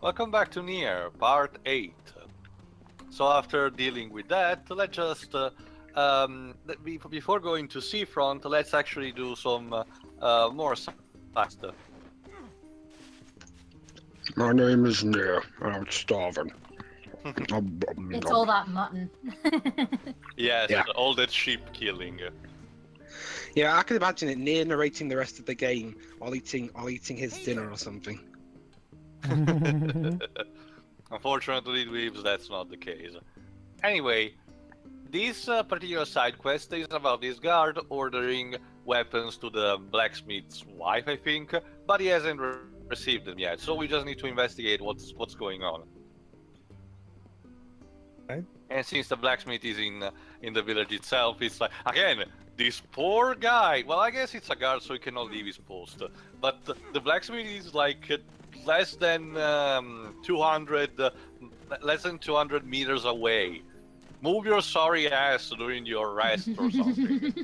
Welcome back to NieR, part 8. So after dealing with that, let's just, before going to Seafront, let's actually do some more side stuff. My name is NieR, and I'm starving. It's all that mutton. Yes, Yeah. all that sheep killing. Yeah, I can imagine it, NieR narrating the rest of the game while eating his dinner or something. Unfortunately, Weaves, that's not the case. Anyway, this particular side quest is about this guard ordering weapons to the blacksmith's wife, I think, but he hasn't received them yet, so we just need to investigate what's going on. Right. And since the blacksmith is in the village itself, it's like, again, this poor guy. Well, I guess it's a guard, so he cannot leave his post. But the blacksmith is like less than 200 meters away. Move your sorry ass during your rest or something.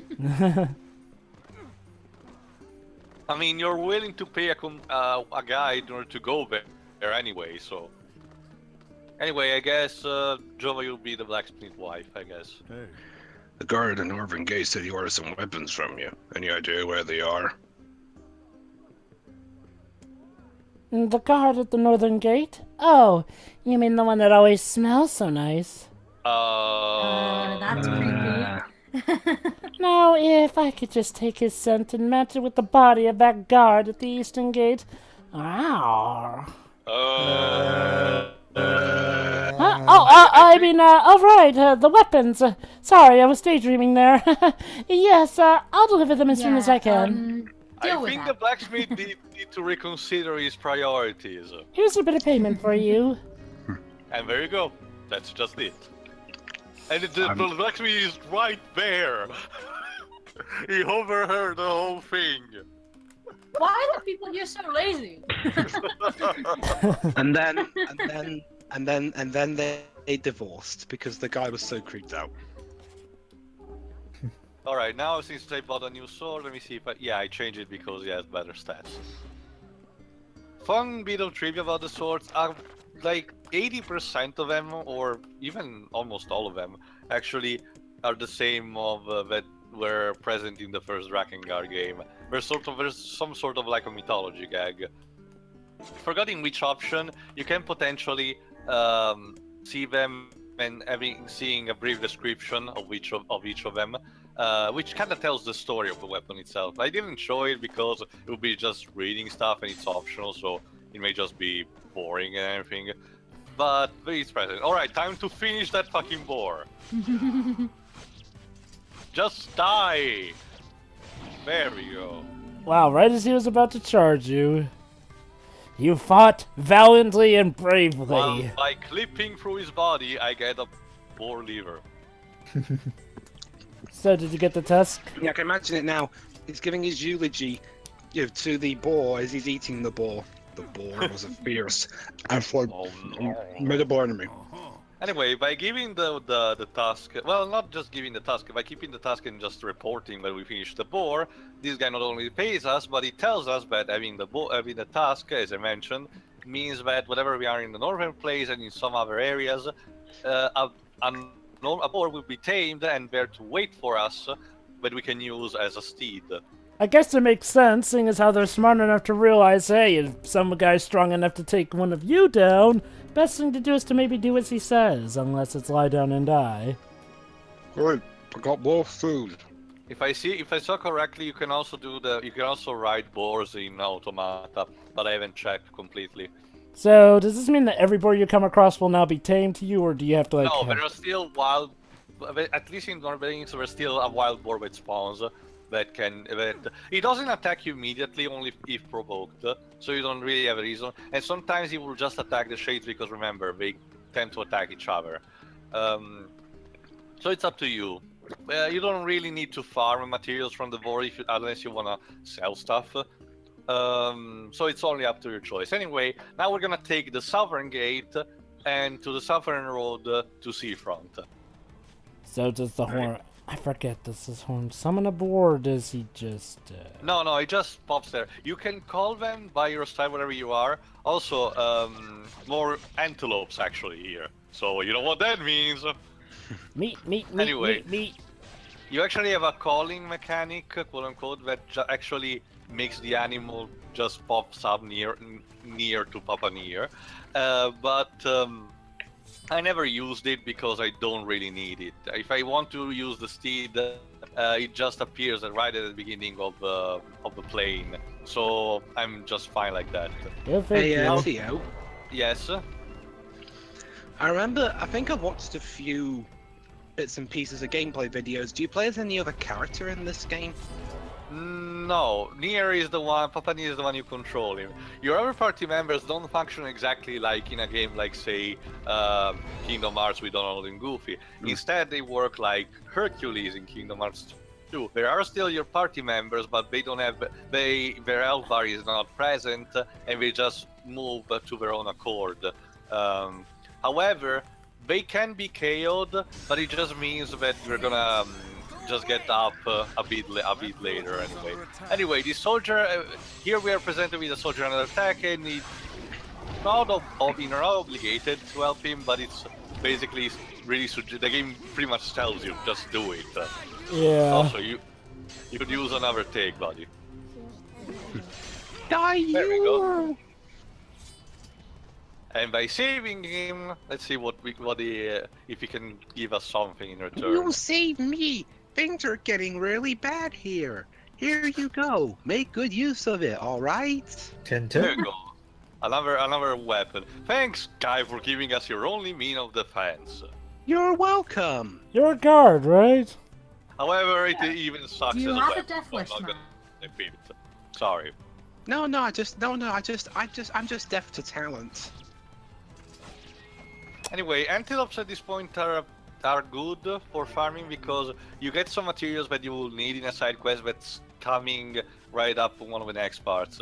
I mean, you're willing to pay a guy in order to go there anyway, so. Anyway, I guess Jova, you'll be the blacksmith wife, I guess. Hey. The guard in Northern Gate said he ordered some weapons from you. Any idea where they are? The guard at the northern gate? Oh, you mean the one that always smells so nice? That's creepy. Now, if I could just take his scent and match it with the body of that guard at the eastern gate. Ow. The weapons. Sorry, I was daydreaming there. Yes, I'll deliver them as soon as I can. I think the blacksmith need to reconsider his priorities. Here's a bit of payment for you. And there you go. That's just it. And the blacksmith is right there. He overheard the whole thing. Why are people here so lazy? and then they divorced because the guy was so creeped out. Alright, now since I bought a new sword, let me see if I changed it because he has better stats. Fun bit of trivia about the swords, like 80% of them, or even almost all of them, actually are the same of that were present in the first Drakengard game. There's some sort of like a mythology gag. Forgetting which option, you can potentially see them and seeing a brief description of each of them, which kind of tells the story of the weapon itself. I didn't show it because it would be just reading stuff and it's optional, so it may just be boring and everything. But it's present. Alright, time to finish that fucking boar. Just die! There we go. Wow, right as he was about to charge you. You fought valiantly and bravely. Well, by clipping through his body, I get a boar liver. So, did you get the tusk? Yeah, I can imagine it now. He's giving his eulogy to the boar as he's eating the boar. The boar was a fierce and made enemy. Anyway, by giving the task, well, not just giving the task, by keeping the task and just reporting when we finish the boar, this guy not only pays us, but he tells us that having the task, as I mentioned, means that whenever we are in the northern place and in some other areas, a boar will be tamed and there to wait for us, that we can use as a steed. I guess it makes sense, seeing as how they're smart enough to realize, hey, if some guy's strong enough to take one of you down, best thing to do is to maybe do as he says, unless it's lie down and die. Great, I got more food. If I saw correctly, you can also ride boars in Automata, but I haven't checked completely. So, does this mean that every boar you come across will now be tamed to you, or do you have to like... No, there are still wild, at least in Northern, so there's still a wild boar that spawns. It doesn't attack you immediately, only if provoked, so you don't really have a reason. And sometimes he will just attack the shades because remember, they tend to attack each other. So it's up to you. You don't really need to farm materials from the boar unless you wanna sell stuff. So it's only up to your choice. Anyway, now we're gonna take the southern gate and to the southern road to Seafront. So does the I forget, does this horn summon a boar, or does he just... No, it just pops there. You can call them by your style wherever you are. Also, more antelopes actually here. So you know what that means. Meat, Anyway. meat. You actually have a calling mechanic, quote unquote, that actually makes the animal just pops up near to Papa NieR. But I never used it because I don't really need it. If I want to use the steed, it just appears right at the beginning of the plane. So I'm just fine like that. Hey, Theo. Yes. I remember. I think I've watched a few bits and pieces of gameplay videos. Do you play as any other character in this game? No, NieR is the one, Papa NieR is the one you control him. Your other party members don't function exactly like in a game like, say, Kingdom Hearts with Donald and Goofy. Instead, they work like Hercules in Kingdom Hearts 2. They are still your party members, but they don't have, their health bar is not present, and they just move to their own accord. However, they can be KO'd, but it just means that we're gonna just get up a bit later anyway. Anyway, the soldier, here we are presented with a soldier under attack, and he's not obligated to help him, but it's basically really, the game pretty much tells you, just do it. Yeah. Also, you could use another take, buddy. Die, There we you! go. And by saving him, let's see if he can give us something in return. You saved me! Things are getting really bad here. Here you go. Make good use of it, alright? There you go. Another weapon. Thanks, guy, for giving us your only mean of defense. You're welcome. You're a guard, right? However, it even sucks You as a have a weapon. death so I'm wish, not man. gonna repeat it. Sorry. I'm just deaf to talent. Anyway, antelopes at this point are good for farming because you get some materials that you will need in a side quest that's coming right up on one of the next parts.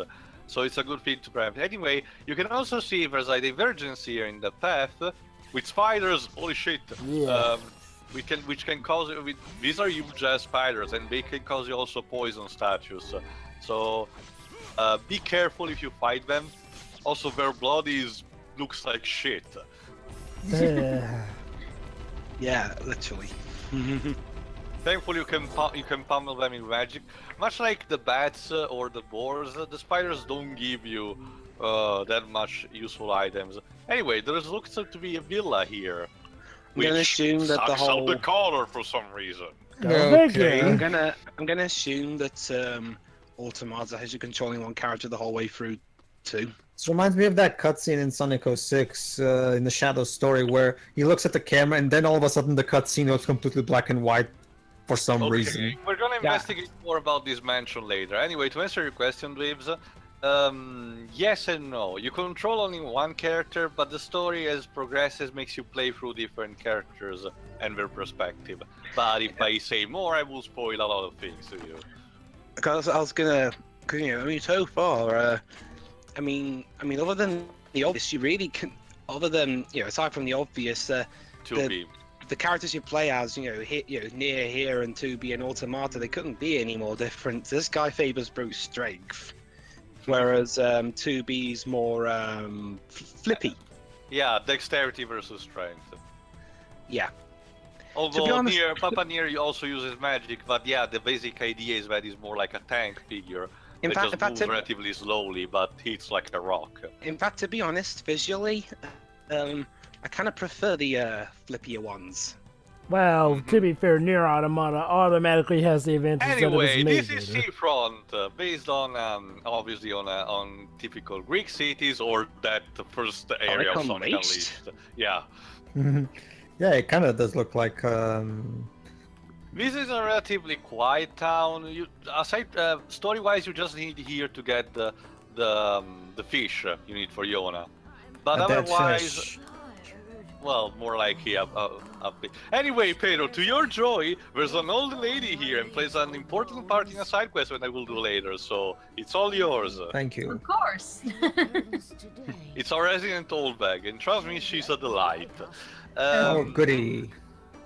So it's a good thing to grab. Anyway, you can also see there's a divergence here in the path with spiders. Holy shit! Yeah. Which can cause these are huge spiders, and they can cause you also poison statues. So be careful if you fight them. Also, their blood looks like shit. Yeah, literally. Thankfully, you can pummel them in magic. Much like the bats or the boars, the spiders don't give you that much useful items. Anyway, there looks to be a villa here, I'm gonna assume that the sucks up whole. the color for some reason. Okay. I'm gonna assume that Automata has you controlling one character the whole way through too. This reminds me of that cutscene in Sonic 06 in the Shadow story where he looks at the camera and then all of a sudden the cutscene looks completely black and white for some reason. We're gonna investigate more about this mansion later. Anyway, to answer your question, Dweebs, yes and no. You control only one character, but the story as progresses makes you play through different characters and their perspective. But if I say more, I will spoil a lot of things to you. Because I was gonna, so far, other than the obvious, you really can, aside from the obvious, the characters you play as, NieR here and 2B and Automata, they couldn't be any more different. This guy favors brute strength, whereas 2B's more flippy. Yeah, dexterity versus strength. Yeah. Although be honest, Papa NieR also uses magic, but yeah, the basic idea is that he's more like a tank figure. It just moves relatively slowly, but hits like a rock. In fact, to be honest, visually, I kind of prefer the flippier ones. Well, to be fair, NieR Automata automatically has the advantage Anyway, that it was this is made. Seafront, based on obviously on typical Greek cities or that first area of Sonic Unleashed. Yeah. Yeah, it kind of does look like. This is a relatively quiet town. Aside story-wise, you just need here to get the fish you need for Yonah. But otherwise, well, more like here. Anyway, Pedro, to your joy, there's an old lady here and plays an important part in a side quest that I will do later. So it's all yours. Thank you. Of course. It's our resident old bag, and trust me, she's a delight. Oh, goody.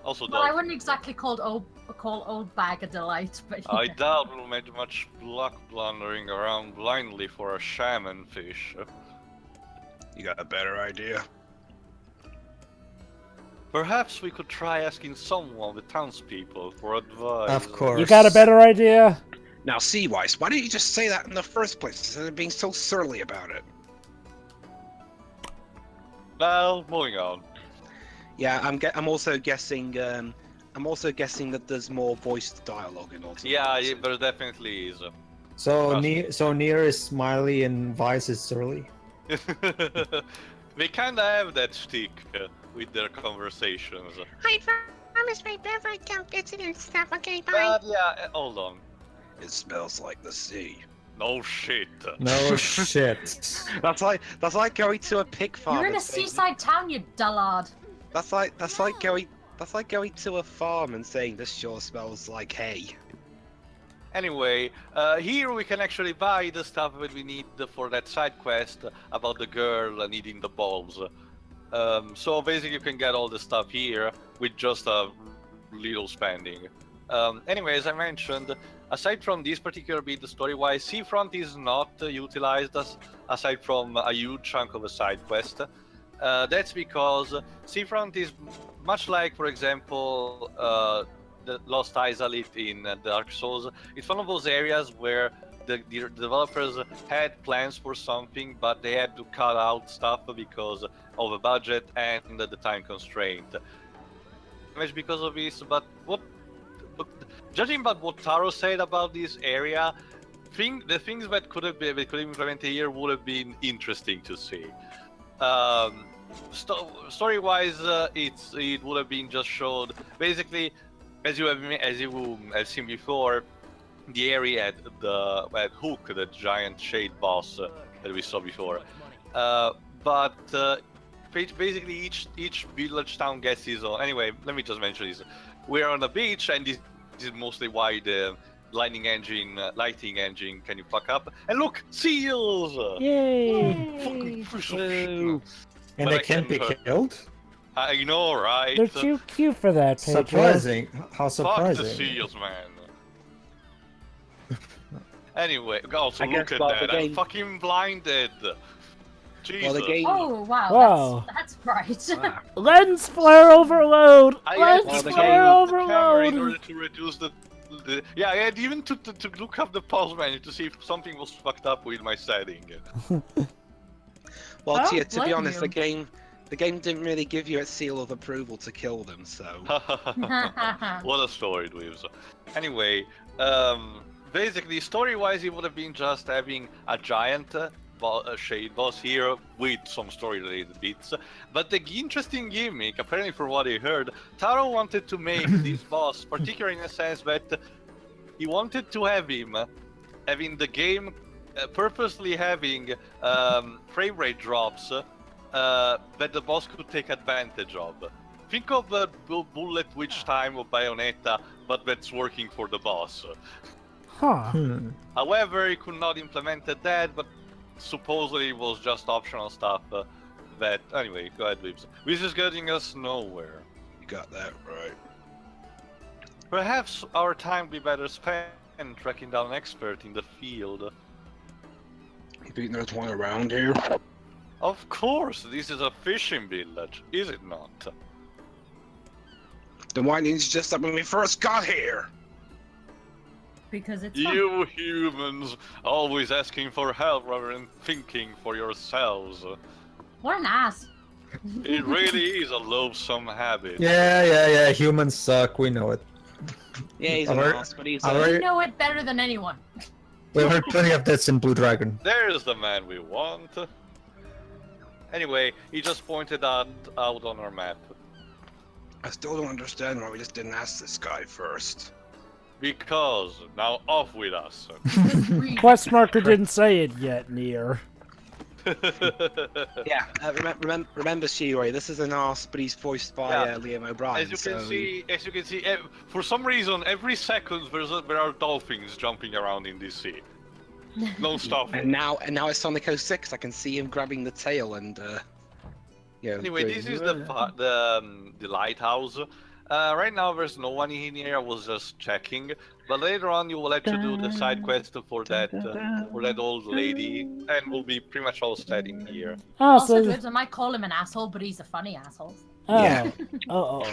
Also, Well, I wouldn't exactly call typical old bag of delight, but I yeah. doubt we'll make much luck blundering around blindly for a shaman fish. You got a better idea? Perhaps we could try asking someone of the townspeople for advice. Of course. You got a better idea? Now, see, Weiss, why didn't you just say that in the first place instead of being so surly about it? Well, moving on. Yeah, I'm also guessing that there's more voiced dialogue in Ultimate. Yeah, there definitely is. So Trust me. NieR is smiley and Weiss is surly. They kinda have that shtick with their conversations. I promise my beverage don't visit and stuff, okay, bye. But yeah, hold on. It smells like the sea. No shit. No shit. That's like going to a pig farm. You're in a and saying- seaside town, you dullard. That's like going to a farm and saying this sure smells like hay. Anyway, here we can actually buy the stuff that we need for that side quest about the girl needing the bulbs. So basically you can get all the stuff here with just a little spending. Anyway, as I mentioned, aside from this particular bit story-wise, Seafront is not utilized aside from a huge chunk of a side quest. That's because Seafront is much like, for example, the Lost Isolate in Dark Souls. It's one of those areas where the developers had plans for something, but they had to cut out stuff because of the budget and the time constraint. Much because of this, but judging by what Taro said about this area, the things that could have been implemented here would have been interesting to see. Story-wise, it would have been just showed basically, as you have seen before, the area at Hook, the giant shade boss that we saw before. But basically each village town gets his own. Anyway, let me just mention this: we're on a beach, and this is mostly why the lighting engine can you fuck up. And look, seals! Yay! Fucking fish of Woo. shit. And But they I can't be can- killed? I know, right? They're too cute for that, Pedro. Surprising. How Fuck the surprising. seals, man. Anyway, also I look guess at about that. the I'm game- fucking blinded. Jesus. Well, the game. Oh wow, Wow. that's bright. Wow. Lens flare overload! I Lens had to the flare game- the camera in overload! order to reduce the yeah, I had even to look up the pause menu to see if something was fucked up with my setting. Well, I to don't be blame honest, you. the game didn't really give you its seal of approval to kill them, so. What a story it was. Anyway, basically, story-wise, it would have been just having a giant shade boss here with some story-related bits. But the interesting gimmick, apparently from what I heard, Taro wanted to make this boss, particularly in a sense that he wanted to have him having the game purposely having frame rate drops that the boss could take advantage of. Think of the bullet witch time of Bayonetta, but that's working for the boss. Huh. However, he could not implement that, but supposedly it was just optional stuff that... Anyway, go ahead, Weebs. This is getting us nowhere. You got that right. Perhaps our time be better spent tracking down an expert in the field. You think there's one around here? Of course, this is a fishing village, is it not? Then why didn't you just stop when we first got here? Because it's fun. You humans, always asking for help rather than thinking for yourselves. What an ass. It really is a loathsome habit. Yeah. Humans suck. We know it. Yeah, he's an Alright. ass, but he's Alright. You know it better than anyone. We've heard plenty of this in Blue Dragon. There's the man we want. Anyway, he just pointed out on our map. I still don't understand why we just didn't ask this guy first. Because, now off with us. Quest marker didn't say it yet, NieR. Yeah, remember Shiori, this is an ass, but he's voiced by Yeah. Liam O'Brien. As you can see, for some reason, every second there are dolphins jumping around in this sea. Non-stop. And now it's Sonic 06. I can see him grabbing the tail and, Anyway, this is the lighthouse. Right now there's no one in here. I was just checking, but later on you will have to do the side quest for that old lady, and we'll be pretty much all set in here. Oh, Also, so Dibs, I might call him an asshole, but he's a funny asshole. Yeah. oh.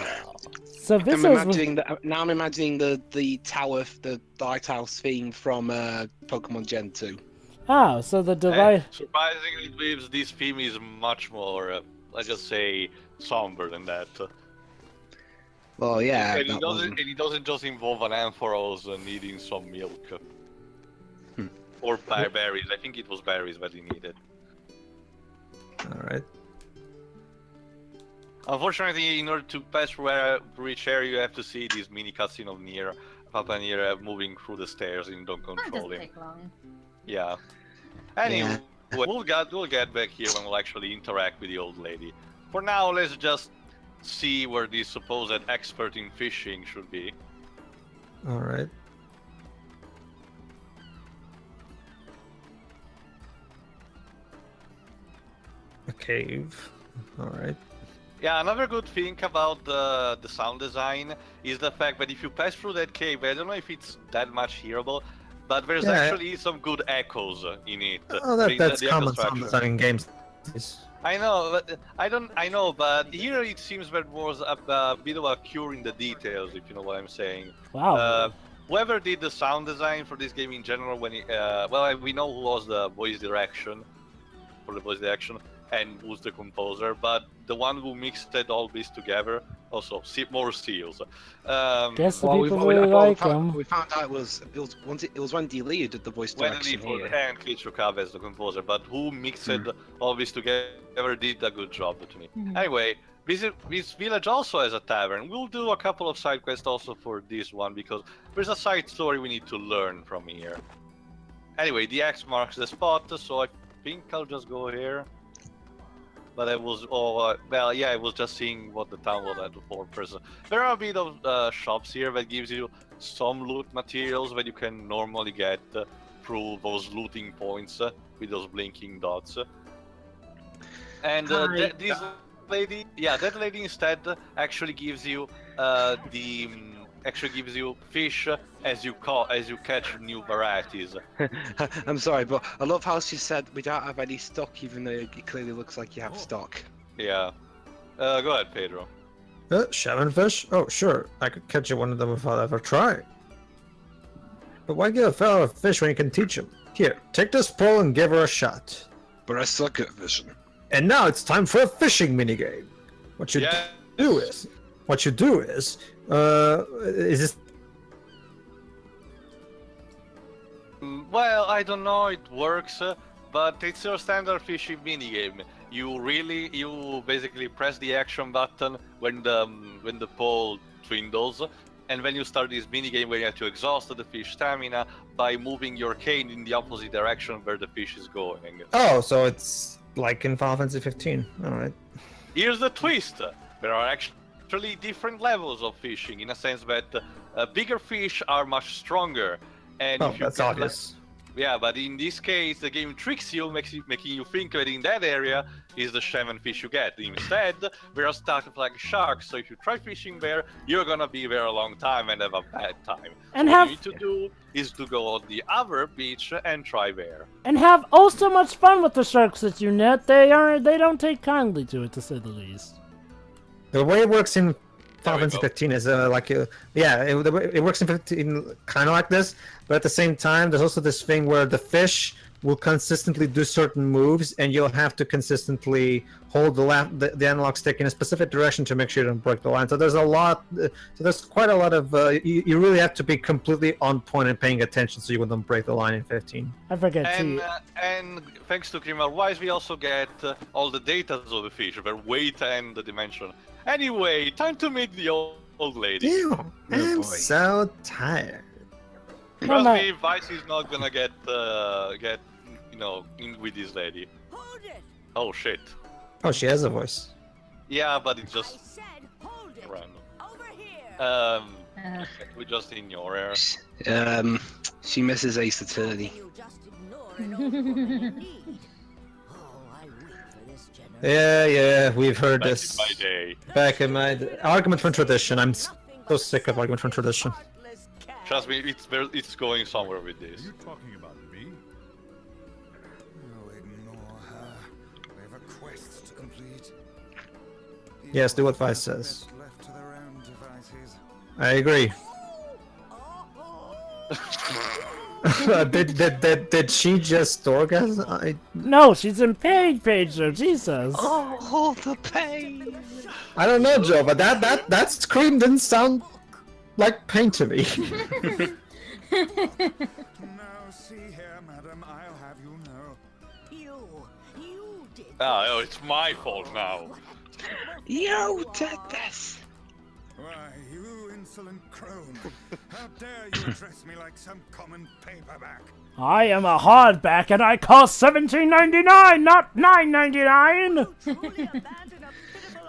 So this I'm is imagining now. I'm imagining the tower, the lighthouse theme from Pokemon Gen 2. oh, so the device. Surprisingly, Dibs, this theme is much more, let's just say, somber than that. Well, yeah. And it doesn't just involve an Ampharos needing some milk. Or berries. I think it was berries that he needed. Alright. Unfortunately, in order to pass through each area, you have to see this mini cutscene of NieR, Papa NieR moving through the stairs and don't That control doesn't him. take long. Yeah. Anyway, we'll get back here when we'll actually interact with the old lady. For now, let's just see where the supposed expert in fishing should be. Alright. A cave. Alright. Yeah, another good thing about the sound design is the fact that if you pass through that cave, I don't know if it's that much hearable, but there's Yeah. actually some good echoes in it. Oh, that's the common echo sound structure. design in games. I know, but I know, but here it seems there was a bit of a cure in the details, if you know what I'm saying. Wow. Whoever did the sound design for this game in general, when we know who was the voice direction, and who's the composer, but the one who mixed all this together, also more seals. Guess the Well, people really like him. we found out it was when D'Elia who did the voice direction here. And Kichukave as the composer, but who mixed all this together did a good job to me. Anyway, this village also has a tavern. We'll do a couple of side quests also for this one, because there's a side story we need to learn from here. Anyway, the X marks the spot, so I think I'll just go here. But I was, I was just seeing what the town was at for person. There are a bit of shops here that gives you some loot materials that you can normally get through those looting points with those blinking dots. And that lady instead actually gives you fish as you catch new varieties. I'm sorry, but I love how she said we don't have any stock, even though it clearly looks like you have stock. Yeah. Go ahead, Pedro. Shaman fish? Oh, sure. I could catch you one of them if I'll ever try. But why give a fellow a fish when you can teach him? Here, take this pole and give her a shot. But I suck at fishing. And now it's time for a fishing minigame. What you do is this? Well, I don't know, it works, but it's your standard fishing minigame. You basically press the action button when the pole dwindles, and when you start this minigame where you have to exhaust the fish stamina by moving your cane in the opposite direction where the fish is going. Oh, so it's like in Final Fantasy 15. Alright. Here's the twist. There are actually different levels of fishing, in a sense that bigger fish are much stronger. And if you that's obvious. Yeah, but in this case, the game tricks you, making you think that in that area is the shaman fish you get. Instead, there are stuck like sharks, so if you try fishing there, you're gonna be there a long time and have a bad time. And what you need to do is to go on the other beach and try there. And have oh so much fun with the sharks that you net. They don't take kindly to it, to say the least. The way it works in Final Fantasy 15 is it works in 15 kind of like this, but at the same time, there's also this thing where the fish will consistently do certain moves, and you'll have to consistently hold the analog stick in a specific direction to make sure you don't break the line. So there's quite a lot of you really have to be completely on point and paying attention so you wouldn't break the line in 15. I forget and thanks to Criminal Weiss, we also get all the data of the fish, their weight and the dimension. Anyway, time to meet the old lady. Ew, I'm so tired. Trust me, Weiss is not gonna get in with this lady. Hold it. Oh shit. Oh, she has a voice. Yeah, but it's I just said hold it. random. Over here. We just ignore her. She misses Ace Attorney. You just ignore an old woman in need. Oh, I weep for this generation. Yeah, we've heard Back this. in my day. Back in my argument from tradition. I'm so sick of argument from tradition. Trust me, it's going somewhere with this. You talking about me? Oh, ignore her. We have a quest to complete. Yes, do what Weiss says. Left to their own devices. I agree. did she just orgasm? No, she's in pager, Jesus. Oh, the pain! I don't know, Joe, but that scream didn't sound like pain to me. No, see here, madam, I'll have you know. You did. Oh, it's my fault now. You did this! Why, you insolent crone. How dare you address me like some common paperback? I am a hardback and I cost $17.99, not $9.99.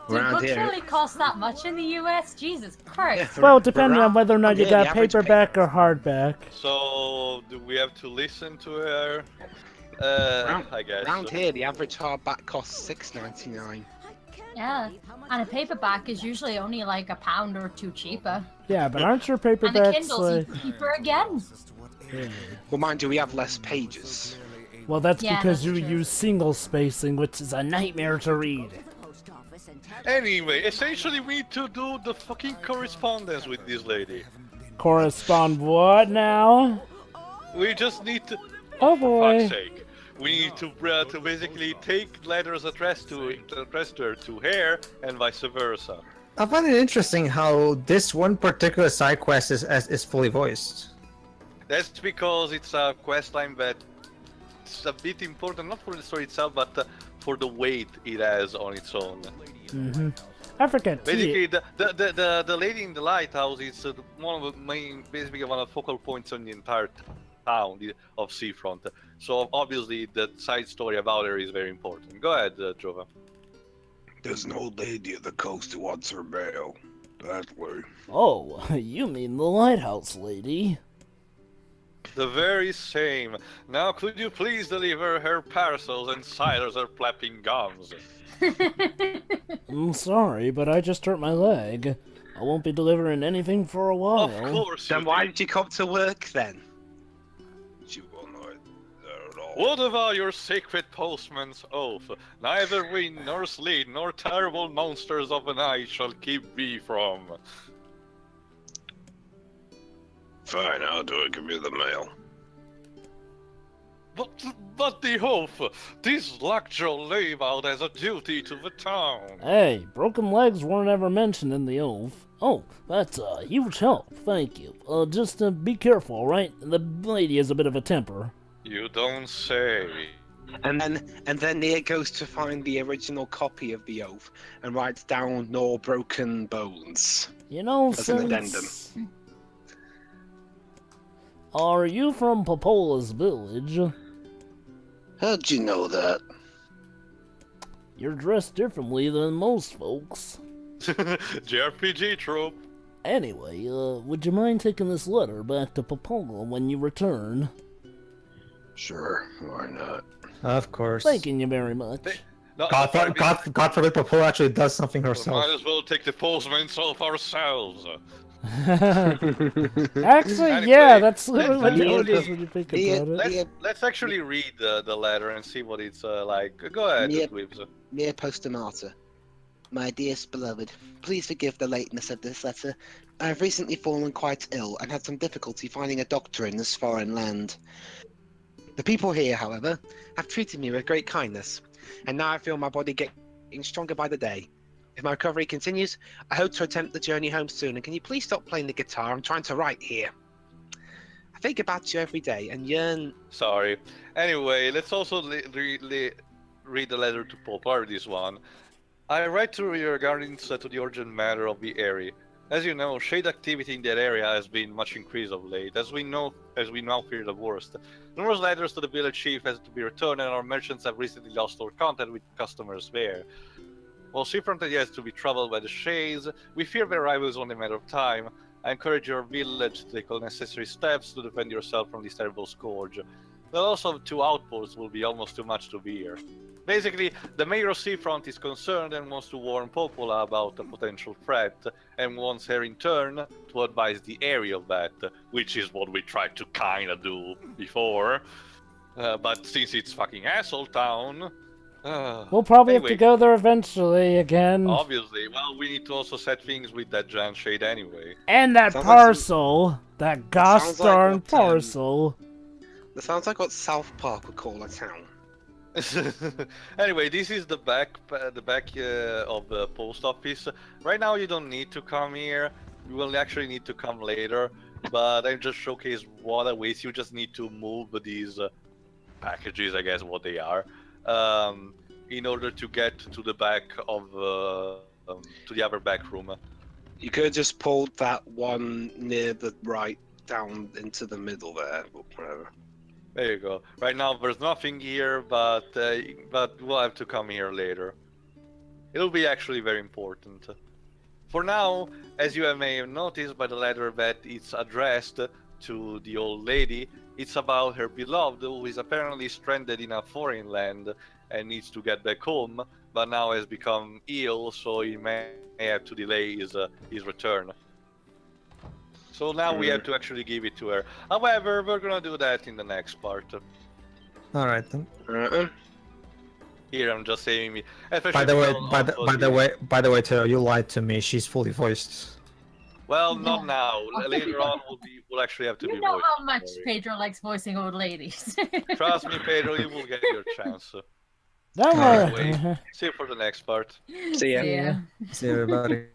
Around Books here. really cost that much in the US? Jesus Christ. Well, depending on whether or not you Yeah, got the average paperback or hardback. So, do we have to listen to her? I guess. Around here, the average hardback costs $6.99. Yeah, and a paperback is usually only like £1 or $2 cheaper. Yeah, but aren't your And the paperbacks Kindle's like... cheaper again. Well, mind you, we have less pages. Well, that's Yeah, because that's you true. use single spacing, which is a nightmare to read. Anyway, essentially we need to do the fucking correspondence with this lady. Correspond what now? We just need to... Oh For fuck's boy. sake. We need to basically take letters addressed to her to her and vice versa. I find it interesting how this one particular side quest is fully voiced. That's because it's a quest line that's a bit important, not for the story itself, but for the weight it has on its own. Mm-hmm. I forget. Basically, the lady in the lighthouse is one of the main, basically one of the focal points on the entire town of Seafront. So obviously, the side story about her is very important. Go ahead, Jova. There's an old lady at the coast who wants her mail. That way. Oh, you mean the lighthouse lady? The very same. Now, could you please deliver her parcels and silence her flapping gums? I'm sorry, but I just hurt my leg. I won't be delivering anything for a while. Of course. Then you why did. did you come to work then? You will not at all. What about your sacred postman's oath? Neither wind nor sleet nor terrible monsters of the night shall keep me from. Fine, I'll do it. Give me the mail. But the oath! This lockjaw laid out as a duty to the town. Hey, broken legs weren't ever mentioned in the oath. Oh, that's a huge help, thank you. Just be careful, alright? The lady has a bit of a temper. You don't say. And then NieR goes to find the original copy of the oath and writes down "no broken bones." You know, As an since... Are you from Popola's village? How'd you know that? You're dressed differently than most folks. JRPG trope. Anyway, would you mind taking this letter back to Popola when you return? Sure, why not? Of course. Thanking you very much. No, God forbid Popola actually does something we herself. might as well take the postman's oath ourselves. Actually, Anyway, yeah, that's let's what it actually- is when you think about it. Let's actually read the letter and see what it's like. Go ahead, Yep. Dweebs. Near Postamata. My dearest beloved, please forgive the lateness of this letter. I have recently fallen quite ill and had some difficulty finding a doctor in this foreign land. The people here, however, have treated me with great kindness, and now I feel my body getting stronger by the day. If my recovery continues, I hope to attempt the journey home soon, and can you please stop playing the guitar? I'm trying to write here. I think about you every day and yearn... Sorry. Anyway, let's also read the letter to Popola, this one. I write to you regarding to the urgent matter of the area. As you know, shade activity in that area has been much increased of late, as we now fear the worst. Numerous letters to the village chief has to be returned, and our merchants have recently lost all contact with customers there. While Seafront has to be troubled by the shades, we fear their arrival is only a matter of time. I encourage your village to take all necessary steps to defend yourself from this terrible scourge. The loss of 2 outposts will be almost too much to bear. Basically, the mayor of Seafront is concerned and wants to warn Popola about a potential threat, and wants her in turn to advise the area of that, which is what we tried to kinda do before. But since it's fucking asshole town... we'll probably have anyway, to go there eventually again. obviously, well, we need to also set things with that giant shade anyway. And that Sounds parcel! That gosh sounds like darn what, parcel! That sounds like what South Park would call a town. Anyway, this is the back of the post office. Right now you don't need to come here. You will actually need to come later. But I just showcase what awaits. You just need to move these packages, I guess what they are, in order to get to the back of to the other back room. You could have just pulled that one near the right down into the middle there, but whatever. There you go. Right now there's nothing here, but we'll have to come here later. It'll be actually very important. For now, as you may have noticed by the letter that it's addressed to the old lady, it's about her beloved who is apparently stranded in a foreign land and needs to get back home, but now has become ill, so he may have to delay his return. So now we have to actually give it to her. However, we're gonna do that in the next part. All right then. Here I'm just saying. By the way, Teo, you lied to me. She's fully voiced. Well, not now. Later on, we'll actually have to be. You know voiced how much for it. Pedro likes voicing old ladies. Trust me, Pedro, you will get your chance. Don't Anyway, worry. see you for the next part. See ya. Yeah. See you, everybody.